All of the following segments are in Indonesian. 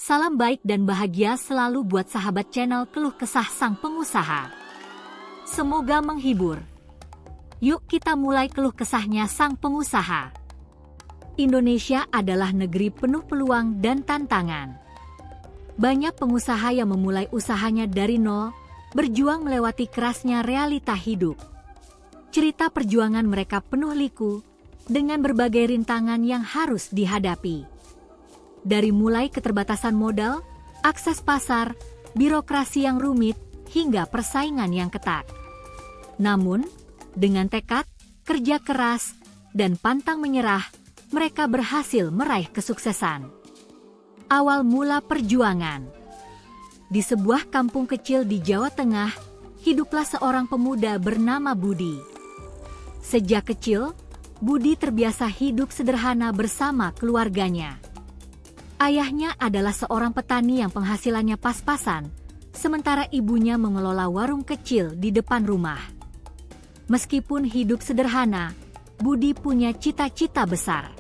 Salam baik dan bahagia selalu buat sahabat channel Keluh Kesah Sang Pengusaha. Semoga menghibur. Yuk kita mulai keluh kesahnya sang pengusaha. Indonesia adalah negeri penuh peluang dan tantangan. Banyak pengusaha yang memulai usahanya dari nol, berjuang melewati kerasnya realita hidup. Cerita perjuangan mereka penuh liku, dengan berbagai rintangan yang harus dihadapi. Dari mulai keterbatasan modal, akses pasar, birokrasi yang rumit, hingga persaingan yang ketat. Namun, dengan tekad, kerja keras, dan pantang menyerah, mereka berhasil meraih kesuksesan. Awal mula perjuangan. Di sebuah kampung kecil di Jawa Tengah, hiduplah seorang pemuda bernama Budi. Sejak kecil, Budi terbiasa hidup sederhana bersama keluarganya. Ayahnya adalah seorang petani yang penghasilannya pas-pasan, sementara ibunya mengelola warung kecil di depan rumah. Meskipun hidup sederhana, Budi punya cita-cita besar.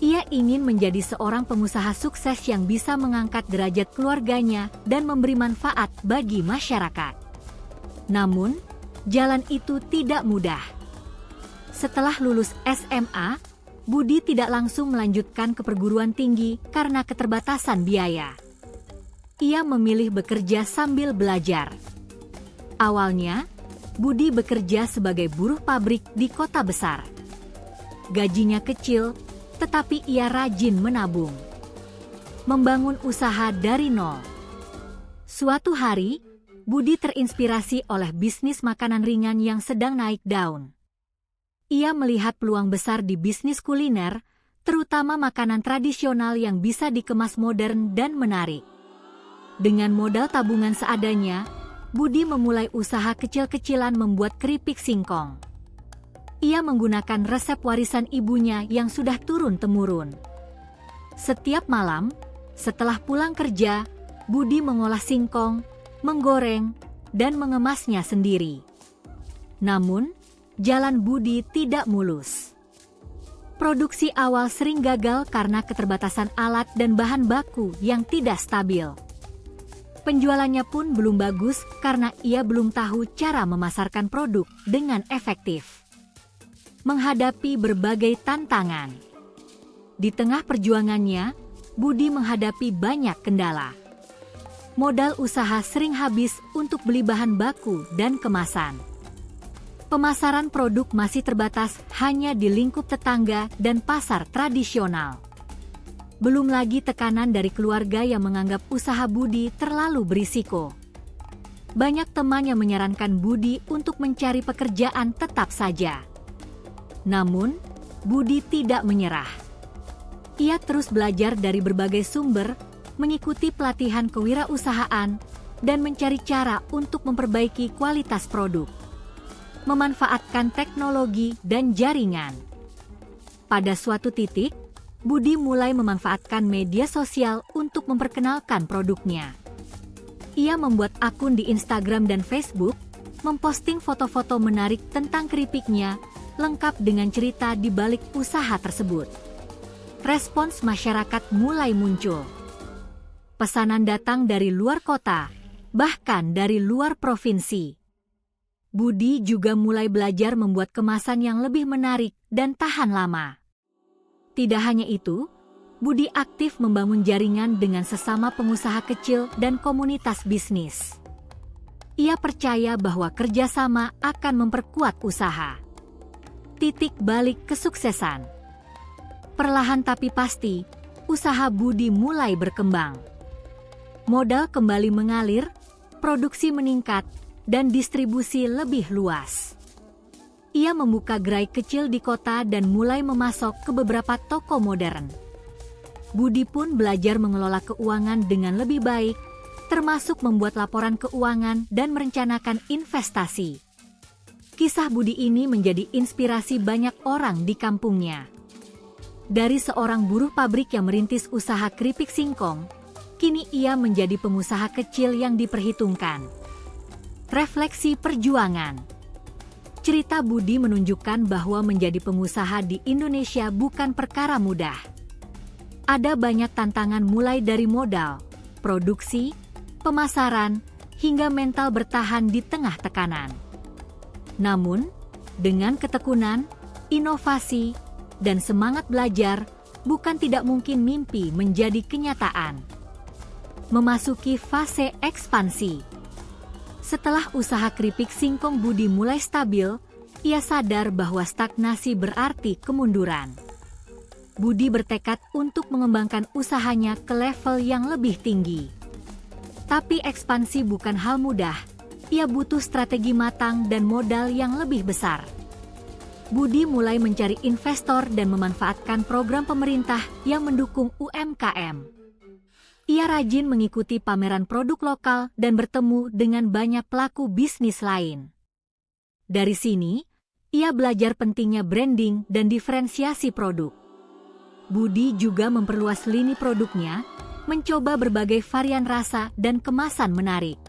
Ia ingin menjadi seorang pengusaha sukses yang bisa mengangkat derajat keluarganya dan memberi manfaat bagi masyarakat. Namun, jalan itu tidak mudah. Setelah lulus SMA, Budi tidak langsung melanjutkan ke perguruan tinggi karena keterbatasan biaya. Ia memilih bekerja sambil belajar. Awalnya, Budi bekerja sebagai buruh pabrik di kota besar. Gajinya kecil, tetapi ia rajin menabung. Membangun usaha dari nol. Suatu hari, Budi terinspirasi oleh bisnis makanan ringan yang sedang naik daun. Ia melihat peluang besar di bisnis kuliner, terutama makanan tradisional yang bisa dikemas modern dan menarik. Dengan modal tabungan seadanya, Budi memulai usaha kecil-kecilan membuat keripik singkong. Ia menggunakan resep warisan ibunya yang sudah turun-temurun. Setiap malam, setelah pulang kerja, Budi mengolah singkong, menggoreng, dan mengemasnya sendiri. Namun, jalan Budi tidak mulus. Produksi awal sering gagal karena keterbatasan alat dan bahan baku yang tidak stabil. Penjualannya pun belum bagus karena ia belum tahu cara memasarkan produk dengan efektif. Menghadapi berbagai tantangan. Di tengah perjuangannya, Budi menghadapi banyak kendala. Modal usaha sering habis untuk beli bahan baku dan kemasan. Pemasaran produk masih terbatas hanya di lingkup tetangga dan pasar tradisional. Belum lagi tekanan dari keluarga yang menganggap usaha Budi terlalu berisiko. Banyak teman yang menyarankan Budi untuk mencari pekerjaan tetap saja. Namun, Budi tidak menyerah. Ia terus belajar dari berbagai sumber, mengikuti pelatihan kewirausahaan, dan mencari cara untuk memperbaiki kualitas produk. Memanfaatkan teknologi dan jaringan. Pada suatu titik, Budi mulai memanfaatkan media sosial untuk memperkenalkan produknya. Ia membuat akun di Instagram dan Facebook, memposting foto-foto menarik tentang keripiknya, lengkap dengan cerita di balik usaha tersebut. Respons masyarakat mulai muncul. Pesanan datang dari luar kota, bahkan dari luar provinsi. Budi juga mulai belajar membuat kemasan yang lebih menarik dan tahan lama. Tidak hanya itu, Budi aktif membangun jaringan dengan sesama pengusaha kecil dan komunitas bisnis. Ia percaya bahwa kerjasama akan memperkuat usaha. Titik balik kesuksesan. Perlahan tapi pasti, usaha Budi mulai berkembang. Modal kembali mengalir, produksi meningkat, dan distribusi lebih luas. Ia membuka gerai kecil di kota dan mulai memasok ke beberapa toko modern. Budi pun belajar mengelola keuangan dengan lebih baik, termasuk membuat laporan keuangan dan merencanakan investasi. Kisah Budi ini menjadi inspirasi banyak orang di kampungnya. Dari seorang buruh pabrik yang merintis usaha keripik singkong, kini ia menjadi pengusaha kecil yang diperhitungkan. Refleksi perjuangan. Cerita Budi menunjukkan bahwa menjadi pengusaha di Indonesia bukan perkara mudah. Ada banyak tantangan mulai dari modal, produksi, pemasaran, hingga mental bertahan di tengah tekanan. Namun, dengan ketekunan, inovasi, dan semangat belajar, bukan tidak mungkin mimpi menjadi kenyataan. Memasuki fase ekspansi. Setelah usaha keripik singkong Budi mulai stabil, ia sadar bahwa stagnasi berarti kemunduran. Budi bertekad untuk mengembangkan usahanya ke level yang lebih tinggi. Tapi ekspansi bukan hal mudah, ia butuh strategi matang dan modal yang lebih besar. Budi mulai mencari investor dan memanfaatkan program pemerintah yang mendukung UMKM. Ia rajin mengikuti pameran produk lokal dan bertemu dengan banyak pelaku bisnis lain. Dari sini, ia belajar pentingnya branding dan diferensiasi produk. Budi juga memperluas lini produknya, mencoba berbagai varian rasa dan kemasan menarik.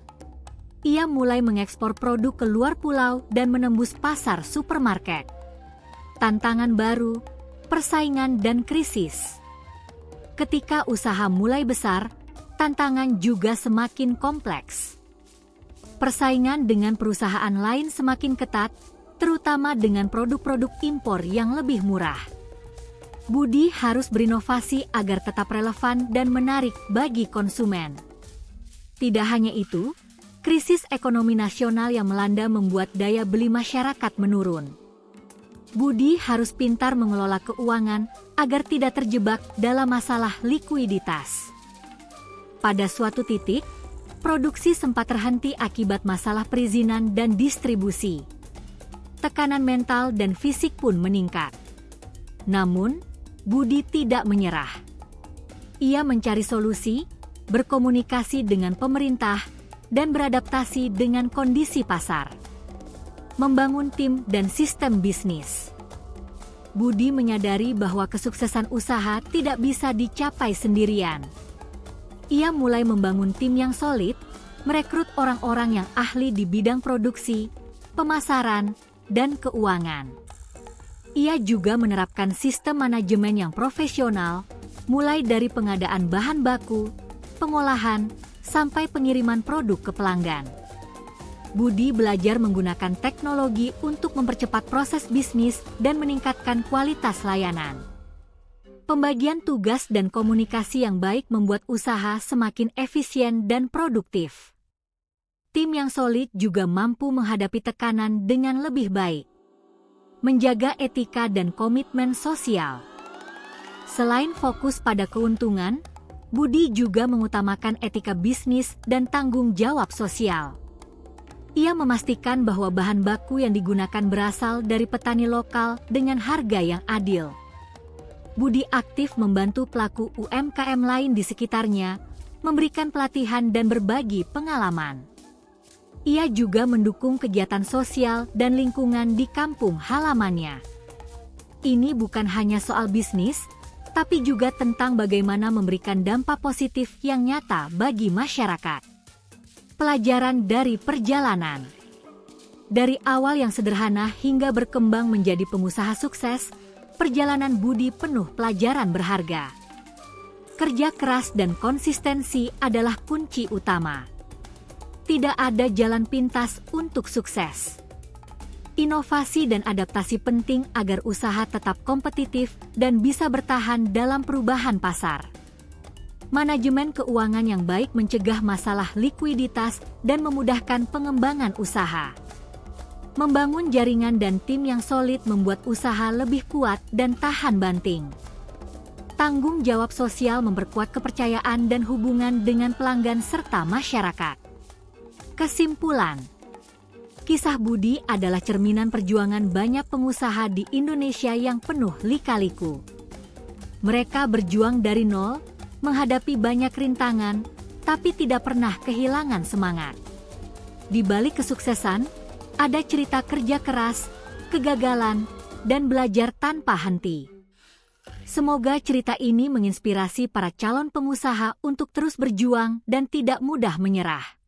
Ia mulai mengekspor produk ke luar pulau dan menembus pasar supermarket. Tantangan baru, persaingan dan krisis. Ketika usaha mulai besar, tantangan juga semakin kompleks. Persaingan dengan perusahaan lain semakin ketat, terutama dengan produk-produk impor yang lebih murah. Budi harus berinovasi agar tetap relevan dan menarik bagi konsumen. Tidak hanya itu, krisis ekonomi nasional yang melanda membuat daya beli masyarakat menurun. Budi harus pintar mengelola keuangan agar tidak terjebak dalam masalah likuiditas. Pada suatu titik, produksi sempat terhenti akibat masalah perizinan dan distribusi. Tekanan mental dan fisik pun meningkat. Namun, Budi tidak menyerah. Ia mencari solusi, berkomunikasi dengan pemerintah, dan beradaptasi dengan kondisi pasar. Membangun tim dan sistem bisnis. Budi menyadari bahwa kesuksesan usaha tidak bisa dicapai sendirian. Ia mulai membangun tim yang solid, merekrut orang-orang yang ahli di bidang produksi, pemasaran, dan keuangan. Ia juga menerapkan sistem manajemen yang profesional, mulai dari pengadaan bahan baku, pengolahan, sampai pengiriman produk ke pelanggan. Budi belajar menggunakan teknologi untuk mempercepat proses bisnis dan meningkatkan kualitas layanan. Pembagian tugas dan komunikasi yang baik membuat usaha semakin efisien dan produktif. Tim yang solid juga mampu menghadapi tekanan dengan lebih baik. Menjaga etika dan komitmen sosial. Selain fokus pada keuntungan, Budi juga mengutamakan etika bisnis dan tanggung jawab sosial. Ia memastikan bahwa bahan baku yang digunakan berasal dari petani lokal dengan harga yang adil. Budi aktif membantu pelaku UMKM lain di sekitarnya, memberikan pelatihan dan berbagi pengalaman. Ia juga mendukung kegiatan sosial dan lingkungan di kampung halamannya. Ini bukan hanya soal bisnis, tapi juga tentang bagaimana memberikan dampak positif yang nyata bagi masyarakat. Pelajaran dari perjalanan. Dari awal yang sederhana hingga berkembang menjadi pengusaha sukses, perjalanan Budi penuh pelajaran berharga. Kerja keras dan konsistensi adalah kunci utama. Tidak ada jalan pintas untuk sukses. Inovasi dan adaptasi penting agar usaha tetap kompetitif dan bisa bertahan dalam perubahan pasar. Manajemen keuangan yang baik mencegah masalah likuiditas dan memudahkan pengembangan usaha. Membangun jaringan dan tim yang solid membuat usaha lebih kuat dan tahan banting. Tanggung jawab sosial memperkuat kepercayaan dan hubungan dengan pelanggan serta masyarakat. Kesimpulan, kisah Budi adalah cerminan perjuangan banyak pengusaha di Indonesia yang penuh lika-liku. Mereka berjuang dari nol, menghadapi banyak rintangan, tapi tidak pernah kehilangan semangat. Di balik kesuksesan, ada cerita kerja keras, kegagalan, dan belajar tanpa henti. Semoga cerita ini menginspirasi para calon pengusaha untuk terus berjuang dan tidak mudah menyerah.